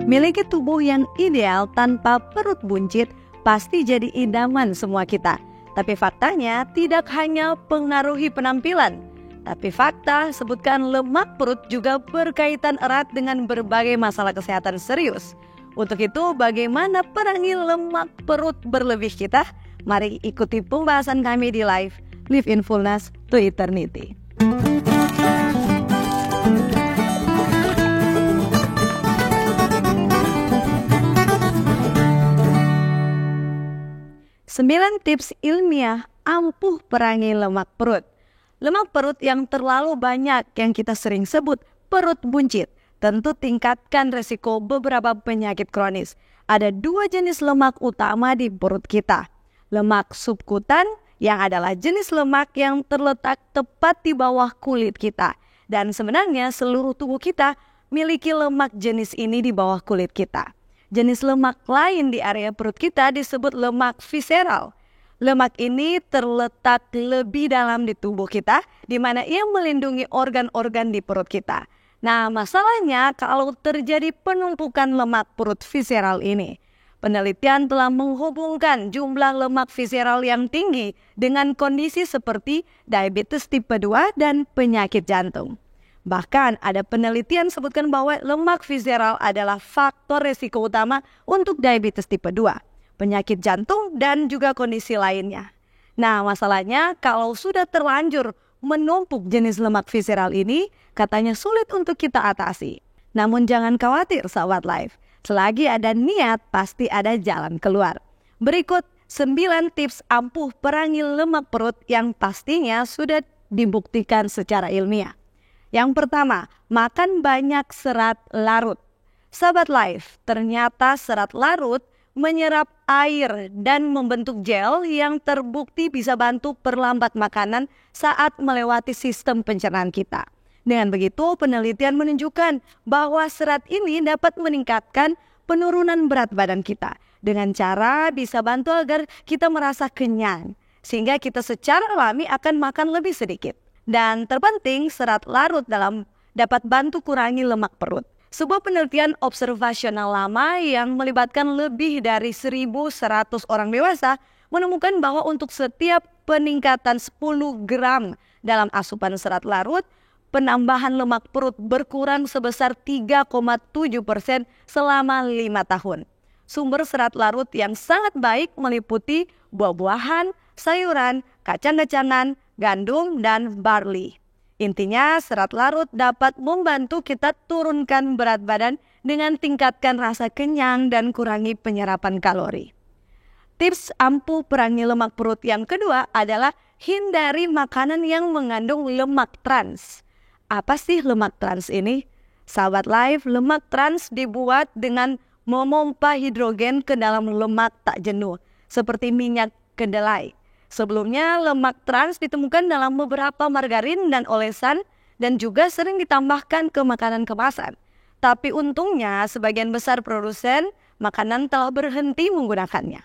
Miliki tubuh yang ideal tanpa perut buncit pasti jadi idaman semua kita. Tapi faktanya tidak hanya pengaruhi penampilan, tapi fakta sebutkan lemak perut juga berkaitan erat dengan berbagai masalah kesehatan serius. Untuk itu, bagaimana perangi lemak perut berlebih kita? Mari ikuti pembahasan kami di Live in Fullness to Eternity. Sembilan tips ilmiah ampuh perangi lemak perut. Lemak perut yang terlalu banyak yang kita sering sebut perut buncit tentu tingkatkan resiko beberapa penyakit kronis. Ada dua jenis lemak utama di perut kita. Lemak subkutan yang adalah jenis lemak yang terletak tepat di bawah kulit kita. Dan sebenarnya seluruh tubuh kita miliki lemak jenis ini di bawah kulit kita. Jenis lemak lain di area perut kita disebut lemak visceral. Lemak ini terletak lebih dalam di tubuh kita, di mana ia melindungi organ-organ di perut kita. Nah, masalahnya kalau terjadi penumpukan lemak perut visceral ini, penelitian telah menghubungkan jumlah lemak visceral yang tinggi dengan kondisi seperti diabetes tipe 2 dan penyakit jantung. Bahkan ada penelitian sebutkan bahwa lemak visceral adalah faktor risiko utama untuk diabetes tipe 2, penyakit jantung, dan juga kondisi lainnya. Nah, masalahnya kalau sudah terlanjur menumpuk jenis lemak visceral ini, katanya sulit untuk kita atasi. Namun jangan khawatir sahabat Live, selagi ada niat pasti ada jalan keluar. Berikut 9 tips ampuh perangi lemak perut yang pastinya sudah dibuktikan secara ilmiah. Yang pertama, makan banyak serat larut. Sahabat Live, ternyata serat larut menyerap air dan membentuk gel yang terbukti bisa bantu perlambat makanan saat melewati sistem pencernaan kita. Dengan begitu, penelitian menunjukkan bahwa serat ini dapat meningkatkan penurunan berat badan kita dengan cara bisa bantu agar kita merasa kenyang, sehingga kita secara alami akan makan lebih sedikit. Dan terpenting, serat larut dapat bantu kurangi lemak perut. Sebuah penelitian observasional lama yang melibatkan lebih dari 1.100 orang dewasa menemukan bahwa untuk setiap peningkatan 10 gram dalam asupan serat larut, penambahan lemak perut berkurang sebesar 3,7% selama 5 tahun. Sumber serat larut yang sangat baik meliputi buah-buahan, sayuran, kacang-kacangan, gandum, dan barley. Intinya, serat larut dapat membantu kita turunkan berat badan dengan tingkatkan rasa kenyang dan kurangi penyerapan kalori. Tips ampuh perangi lemak perut yang kedua adalah hindari makanan yang mengandung lemak trans. Apa sih lemak trans ini? Sahabat Live, lemak trans dibuat dengan memompa hidrogen ke dalam lemak tak jenuh, seperti minyak kedelai. Sebelumnya, lemak trans ditemukan dalam beberapa margarin dan olesan dan juga sering ditambahkan ke makanan kemasan. Tapi untungnya, sebagian besar produsen makanan telah berhenti menggunakannya.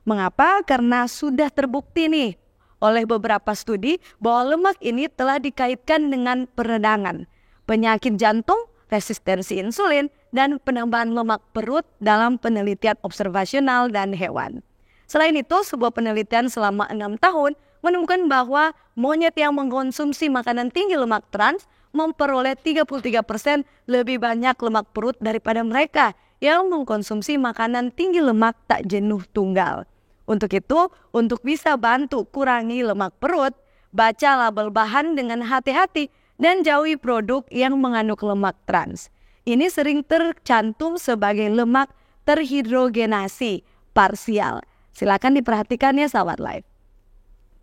Mengapa? Karena sudah terbukti nih oleh beberapa studi bahwa lemak ini telah dikaitkan dengan peradangan, penyakit jantung, resistensi insulin, dan penambahan lemak perut dalam penelitian observasional dan hewan. Selain itu, sebuah penelitian selama 6 tahun menemukan bahwa monyet yang mengkonsumsi makanan tinggi lemak trans memperoleh 33% lebih banyak lemak perut daripada mereka yang mengkonsumsi makanan tinggi lemak tak jenuh tunggal. Untuk itu, untuk bisa bantu kurangi lemak perut, baca label bahan dengan hati-hati dan jauhi produk yang mengandung lemak trans. Ini sering tercantum sebagai lemak terhidrogenasi parsial. Silakan diperhatikan ya sahabat Live.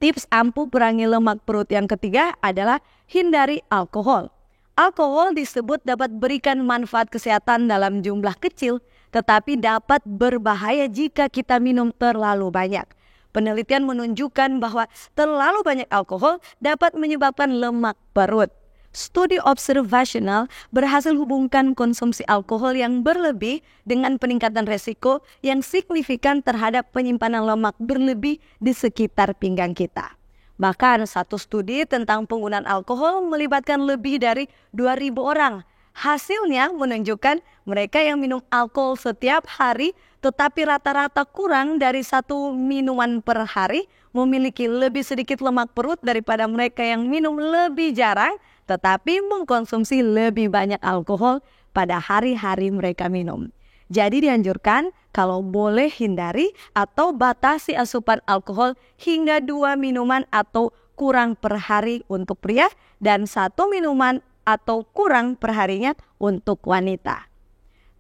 Tips ampuh perangi lemak perut yang ketiga adalah hindari alkohol. Alkohol disebut dapat berikan manfaat kesehatan dalam jumlah kecil, tetapi dapat berbahaya jika kita minum terlalu banyak. Penelitian menunjukkan bahwa terlalu banyak alkohol dapat menyebabkan lemak perut. Studi observasional berhasil hubungkan konsumsi alkohol yang berlebih dengan peningkatan resiko yang signifikan terhadap penyimpanan lemak berlebih di sekitar pinggang kita. Bahkan satu studi tentang penggunaan alkohol melibatkan lebih dari 2.000 orang. Hasilnya menunjukkan mereka yang minum alkohol setiap hari tetapi rata-rata kurang dari 1 minuman per hari memiliki lebih sedikit lemak perut daripada mereka yang minum lebih jarang tetapi mengkonsumsi lebih banyak alkohol pada hari-hari mereka minum. Jadi dianjurkan kalau boleh hindari atau batasi asupan alkohol hingga 2 minuman atau kurang per hari untuk pria dan 1 minuman atau kurang perharinya untuk wanita.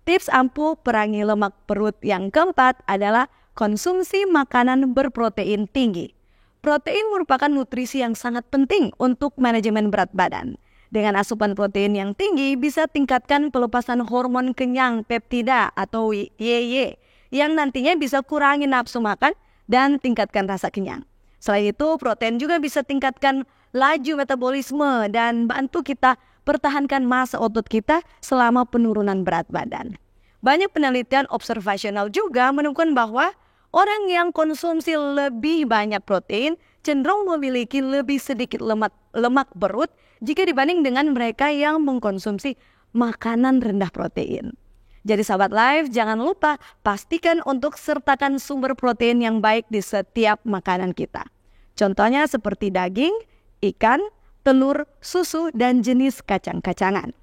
Tips ampuh perangi lemak perut yang keempat adalah konsumsi makanan berprotein tinggi. Protein merupakan nutrisi yang sangat penting untuk manajemen berat badan. Dengan asupan protein yang tinggi bisa tingkatkan pelepasan hormon kenyang peptida atau YY yang nantinya bisa kurangi nafsu makan dan tingkatkan rasa kenyang. Selain itu, protein juga bisa tingkatkan laju metabolisme dan bantu kita pertahankan massa otot kita selama penurunan berat badan. Banyak penelitian observasional juga menemukan bahwa orang yang konsumsi lebih banyak protein cenderung memiliki lebih sedikit lemak perut jika dibanding dengan mereka yang mengkonsumsi makanan rendah protein. Jadi sahabat Life, jangan lupa pastikan untuk sertakan sumber protein yang baik di setiap makanan kita. Contohnya seperti daging, ikan, telur, susu, dan jenis kacang-kacangan.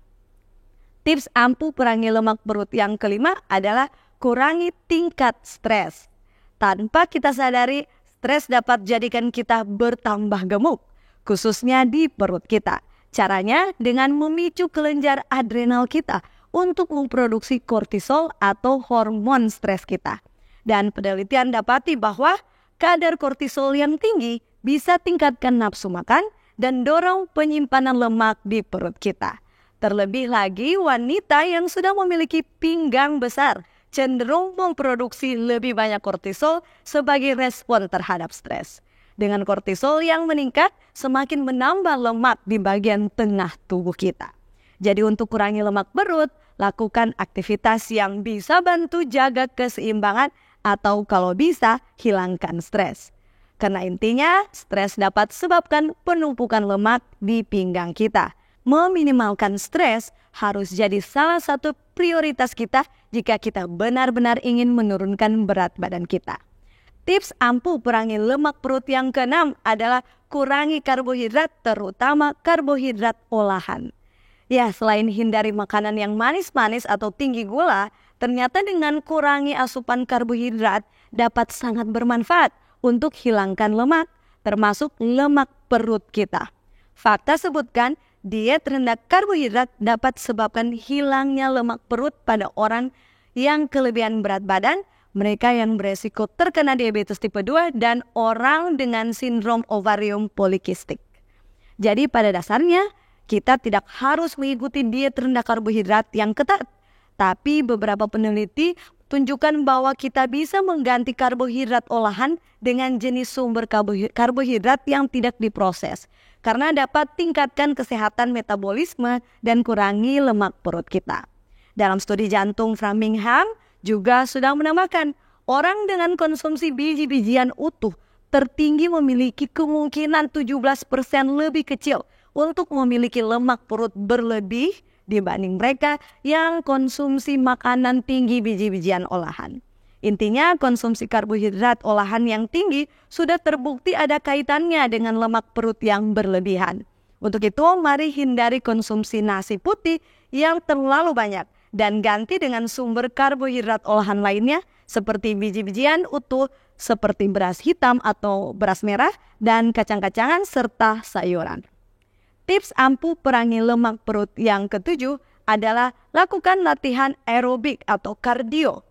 Tips ampuh perangi lemak perut yang kelima adalah kurangi tingkat stres. Tanpa kita sadari, stres dapat jadikan kita bertambah gemuk, khususnya di perut kita. Caranya dengan memicu kelenjar adrenal kita untuk memproduksi kortisol atau hormon stres kita. Dan penelitian dapati bahwa kadar kortisol yang tinggi bisa tingkatkan nafsu makan dan dorong penyimpanan lemak di perut kita. Terlebih lagi wanita yang sudah memiliki pinggang besar cenderung memproduksi lebih banyak kortisol sebagai respon terhadap stres. Dengan kortisol yang meningkat, semakin menambah lemak di bagian tengah tubuh kita. Jadi untuk kurangi lemak perut, lakukan aktivitas yang bisa bantu jaga keseimbangan atau kalau bisa, hilangkan stres. Karena intinya, stres dapat sebabkan penumpukan lemak di pinggang kita. Meminimalkan stres harus jadi salah satu prioritas kita jika kita benar-benar ingin menurunkan berat badan kita. Tips ampuh perangi lemak perut yang keenam adalah kurangi karbohidrat, terutama karbohidrat olahan. Ya, selain hindari makanan yang manis-manis atau tinggi gula, ternyata dengan kurangi asupan karbohidrat dapat sangat bermanfaat untuk hilangkan lemak, termasuk lemak perut kita. Fakta sebutkan, diet rendah karbohidrat dapat sebabkan hilangnya lemak perut pada orang yang kelebihan berat badan, mereka yang beresiko terkena diabetes tipe 2, dan orang dengan sindrom ovarium polikistik. Jadi pada dasarnya, kita tidak harus mengikuti diet rendah karbohidrat yang ketat. Tapi beberapa peneliti tunjukkan bahwa kita bisa mengganti karbohidrat olahan dengan jenis sumber karbohidrat yang tidak diproses. Karena dapat tingkatkan kesehatan metabolisme dan kurangi lemak perut kita. Dalam studi jantung Framingham juga sudah menambahkan orang dengan konsumsi biji-bijian utuh tertinggi memiliki kemungkinan 17% lebih kecil untuk memiliki lemak perut berlebih dibanding mereka yang konsumsi makanan tinggi biji-bijian olahan. Intinya konsumsi karbohidrat olahan yang tinggi sudah terbukti ada kaitannya dengan lemak perut yang berlebihan. Untuk itu mari hindari konsumsi nasi putih yang terlalu banyak dan ganti dengan sumber karbohidrat olahan lainnya seperti biji-bijian utuh seperti beras hitam atau beras merah dan kacang-kacangan serta sayuran. Tips ampuh perangi lemak perut yang ketujuh adalah lakukan latihan aerobik atau kardio.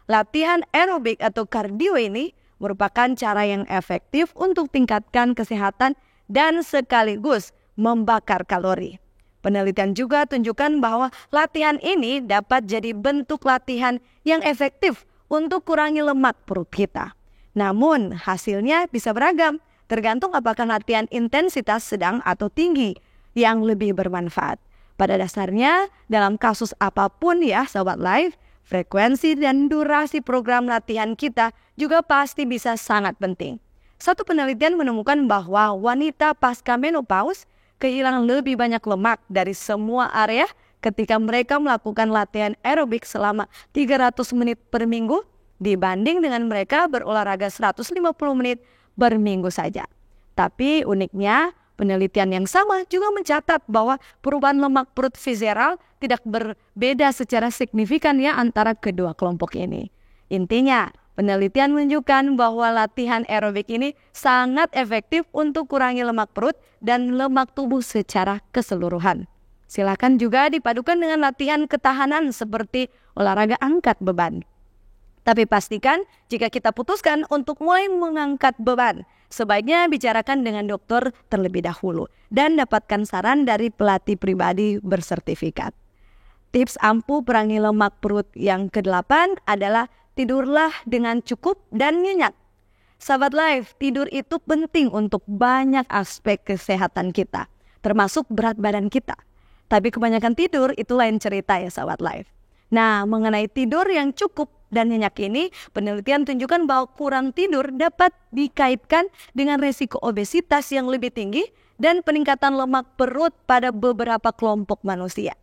Latihan aerobik atau kardio ini merupakan cara yang efektif untuk tingkatkan kesehatan dan sekaligus membakar kalori. Penelitian juga tunjukkan bahwa latihan ini dapat jadi bentuk latihan yang efektif untuk kurangi lemak perut kita. Namun hasilnya bisa beragam, tergantung apakah latihan intensitas sedang atau tinggi yang lebih bermanfaat. Pada dasarnya, dalam kasus apapun ya Sobat Life, frekuensi dan durasi program latihan kita juga pasti bisa sangat penting. Satu penelitian menemukan bahwa wanita pasca menopause kehilangan lebih banyak lemak dari semua area ketika mereka melakukan latihan aerobik selama 300 menit per minggu dibanding dengan mereka berolahraga 150 menit per minggu saja. Tapi uniknya, penelitian yang sama juga mencatat bahwa perubahan lemak perut visceral tidak berbeda secara signifikan ya antara kedua kelompok ini. Intinya, penelitian menunjukkan bahwa latihan aerobik ini sangat efektif untuk kurangi lemak perut dan lemak tubuh secara keseluruhan. Silakan juga dipadukan dengan latihan ketahanan seperti olahraga angkat beban. Tapi pastikan jika kita putuskan untuk mulai mengangkat beban, sebaiknya bicarakan dengan dokter terlebih dahulu dan dapatkan saran dari pelatih pribadi bersertifikat. Tips ampuh perangi lemak perut yang ke-8 adalah tidurlah dengan cukup dan nyenyak. Sahabat Life, tidur itu penting untuk banyak aspek kesehatan kita, termasuk berat badan kita. Tapi kebanyakan tidur itu lain cerita ya sahabat Life. Nah, mengenai tidur yang cukup dan nyenyak ini, penelitian tunjukkan bahwa kurang tidur dapat dikaitkan dengan resiko obesitas yang lebih tinggi dan peningkatan lemak perut pada beberapa kelompok manusia.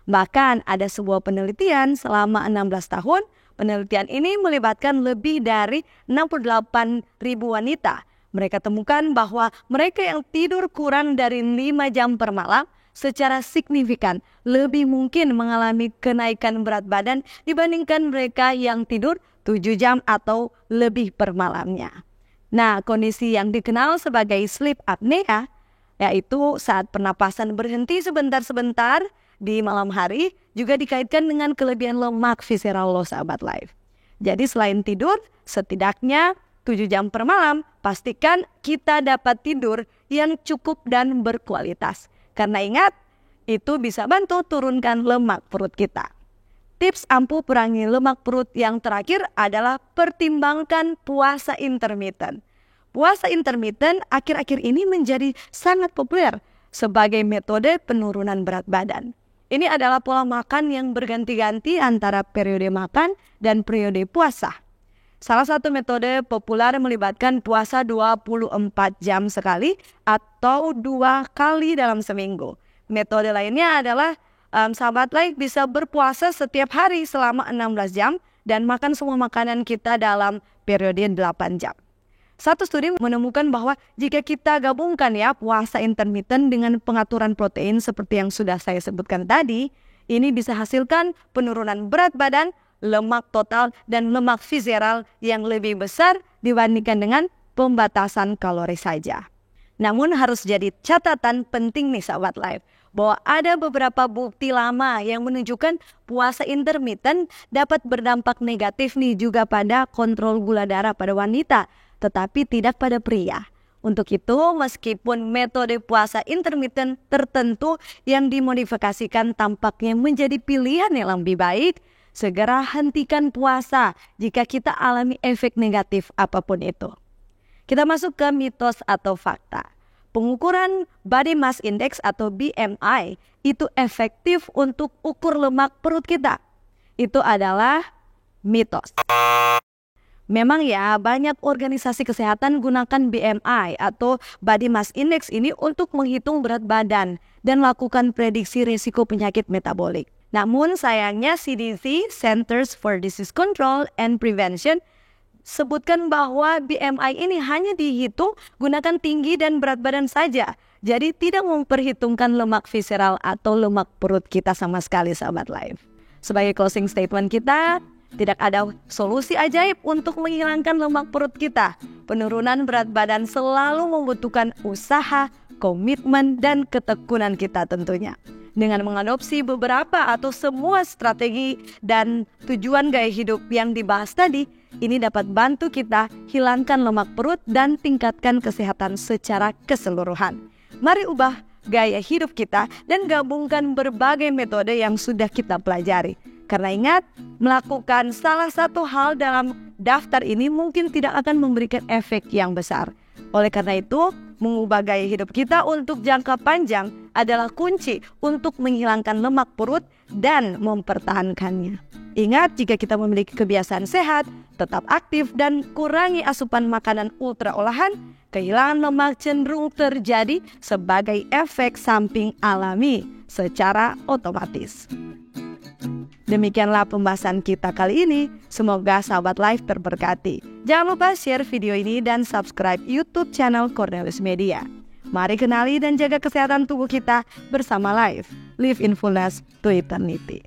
Bahkan ada sebuah penelitian selama 16 tahun, penelitian ini melibatkan lebih dari 68.000 wanita. Mereka temukan bahwa mereka yang tidur kurang dari 5 jam per malam secara signifikan lebih mungkin mengalami kenaikan berat badan dibandingkan mereka yang tidur 7 jam atau lebih per malamnya. Nah, kondisi yang dikenal sebagai sleep apnea, yaitu saat pernapasan berhenti sebentar-sebentar di malam hari, juga dikaitkan dengan kelebihan lemak visceral lo sahabat Life. Jadi selain tidur, setidaknya 7 jam per malam, pastikan kita dapat tidur yang cukup dan berkualitas. Karena ingat, itu bisa bantu turunkan lemak perut kita. Tips ampuh perangi lemak perut yang terakhir adalah pertimbangkan puasa intermittent. Puasa intermittent akhir-akhir ini menjadi sangat populer sebagai metode penurunan berat badan. Ini adalah pola makan yang berganti-ganti antara periode makan dan periode puasa. Salah satu metode populer melibatkan puasa 24 jam sekali atau 2 kali dalam seminggu. Metode lainnya adalah sahabat Life bisa berpuasa setiap hari selama 16 jam dan makan semua makanan kita dalam periode 8 jam. Satu studi menemukan bahwa jika kita gabungkan ya puasa intermittent dengan pengaturan protein seperti yang sudah saya sebutkan tadi, ini bisa hasilkan penurunan berat badan, lemak total, dan lemak visceral yang lebih besar dibandingkan dengan pembatasan kalori saja. Namun harus jadi catatan penting nih sahabat Life, bahwa ada beberapa bukti lama yang menunjukkan puasa intermittent dapat berdampak negatif nih juga pada kontrol gula darah pada wanita, tetapi tidak pada pria. Untuk itu, meskipun metode puasa intermittent tertentu yang dimodifikasikan tampaknya menjadi pilihan yang lebih baik, segera hentikan puasa jika kita alami efek negatif apapun itu. Kita masuk ke mitos atau fakta. Pengukuran Body Mass Index atau BMI itu efektif untuk ukur lemak perut kita. Itu adalah mitos. Memang ya, banyak organisasi kesehatan gunakan BMI atau Body Mass Index ini untuk menghitung berat badan dan lakukan prediksi risiko penyakit metabolik. Namun sayangnya CDC, Centers for Disease Control and Prevention, sebutkan bahwa BMI ini hanya dihitung gunakan tinggi dan berat badan saja. Jadi tidak memperhitungkan lemak visceral atau lemak perut kita sama sekali sahabat Life. Sebagai closing statement kita, tidak ada solusi ajaib untuk menghilangkan lemak perut kita. Penurunan berat badan selalu membutuhkan usaha, komitmen, dan ketekunan kita tentunya. Dengan mengadopsi beberapa atau semua strategi dan tujuan gaya hidup yang dibahas tadi, ini dapat bantu kita hilangkan lemak perut dan tingkatkan kesehatan secara keseluruhan. Mari ubah gaya hidup kita dan gabungkan berbagai metode yang sudah kita pelajari. Karena ingat, melakukan salah satu hal dalam daftar ini mungkin tidak akan memberikan efek yang besar. Oleh karena itu, mengubah gaya hidup kita untuk jangka panjang adalah kunci untuk menghilangkan lemak perut dan mempertahankannya. Ingat, jika kita memiliki kebiasaan sehat, tetap aktif dan kurangi asupan makanan ultra olahan, kehilangan lemak cenderung terjadi sebagai efek samping alami secara otomatis. Demikianlah pembahasan kita kali ini. Semoga sahabat Life terberkati. Jangan lupa share video ini dan subscribe YouTube channel Cornelius Media. Mari kenali dan jaga kesehatan tubuh kita bersama Life. Live in fullness to eternity.